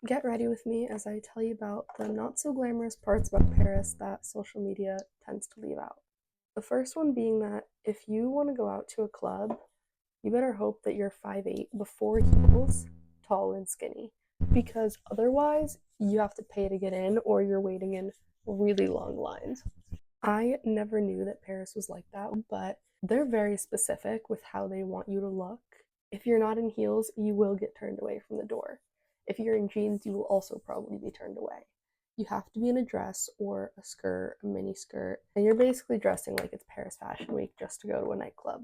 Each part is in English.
Get ready with me as I tell you about the not so glamorous parts about Paris that social media tends to leave out. The first one being that if you want to go out to a club, you better hope that you're 5'8" before heels, tall and skinny, because otherwise you have to pay to get in or you're waiting in really long lines. I never knew that Paris was like that, but they're very specific with how they want you to look. If you're not in heels, you will get turned away from the door. If you're in jeans, you will also probably be turned away. You have to be in a dress or a skirt, a mini skirt, and you're basically dressing like it's Paris Fashion Week just to go to a nightclub.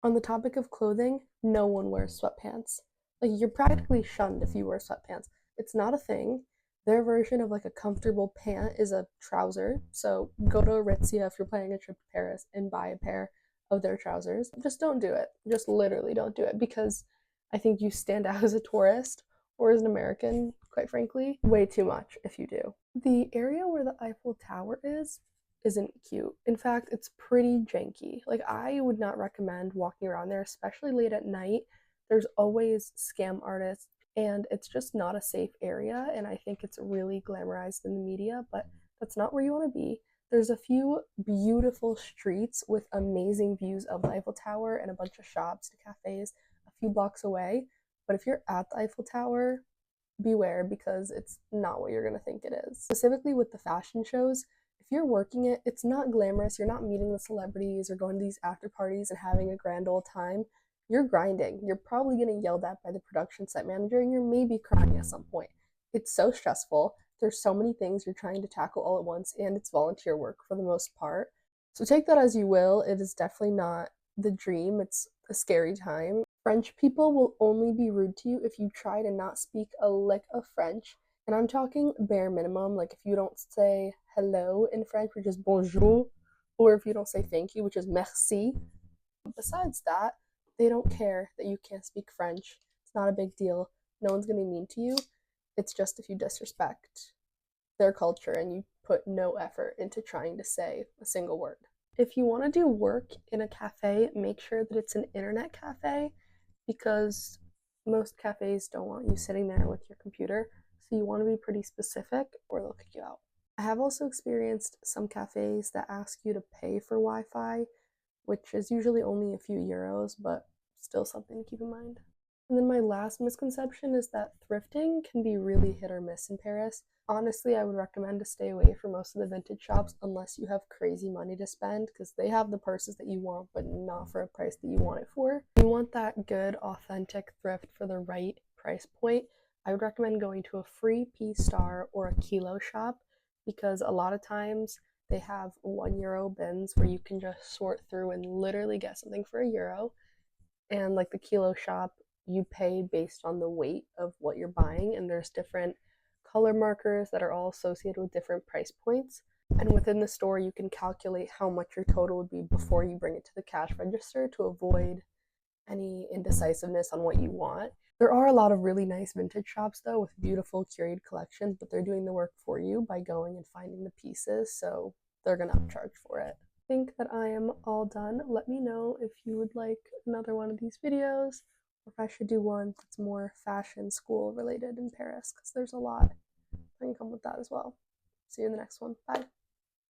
On the topic of clothing, no one wears sweatpants. Like, you're practically shunned if you wear sweatpants. It's not a thing. Their version of like a comfortable pant is a trouser. So go to Aritzia if you're planning a trip to Paris and buy a pair of their trousers. Just don't do it. Just literally don't do it, because I think you stand out as a tourist or as an American, quite frankly, way too much if you do. The area where the Eiffel Tower is isn't cute. In fact, it's pretty janky. Like, I would not recommend walking around there, especially late at night. There's always scam artists, and it's just not a safe area. And I think it's really glamorized in the media, but that's not where you want to be. There's a few beautiful streets with amazing views of the Eiffel Tower and a bunch of shops and cafes a few blocks away. But if you're at the Eiffel Tower, beware, because it's not what you're going to think it is. Specifically with the fashion shows, if you're working it, it's not glamorous. You're not meeting the celebrities or going to these after parties and having a grand old time. You're grinding. You're probably getting yelled at by the production set manager, and you're maybe crying at some point. It's so stressful. There's so many things you're trying to tackle all at once, and it's volunteer work for the most part. So take that as you will. It is definitely not the dream. It's a scary time. French people will only be rude to you if you try to not speak a lick of French. And I'm talking bare minimum, like if you don't say hello in French, which is bonjour, or if you don't say thank you, which is merci. Besides that, they don't care that you can't speak French. It's not a big deal. No one's gonna be mean to you. It's just if you disrespect their culture and you put no effort into trying to say a single word. If you want to do work in a cafe, make sure that it's an internet cafe, because most cafes don't want you sitting there with your computer. So you want to be pretty specific or they'll kick you out. I have also experienced some cafes that ask you to pay for Wi Fi, which is usually only a few euros, but still something to keep in mind. And then my last misconception is that thrifting can be really hit or miss in Paris. Honestly, I would recommend to stay away from most of the vintage shops unless you have crazy money to spend, because they have the purses that you want, but not for a price that you want it for. If you want that good, authentic thrift for the right price point, I would recommend going to a Free Piece Star or a Kilo shop, because a lot of times they have €1 bins where you can just sort through and literally get something for €1. And like the Kilo shop, you pay based on the weight of what you're buying, and there's different color markers that are all associated with different price points. And within the store, you can calculate how much your total would be before you bring it to the cash register to avoid any indecisiveness on what you want. There are a lot of really nice vintage shops though with beautiful curated collections, but they're doing the work for you by going and finding the pieces, so they're gonna upcharge for it. I think that I am all done. Let me know if you would like another one of these videos, or if I should do one that's more fashion school related in Paris, because there's a lot. I can come with that as well. See you in the next one. Bye.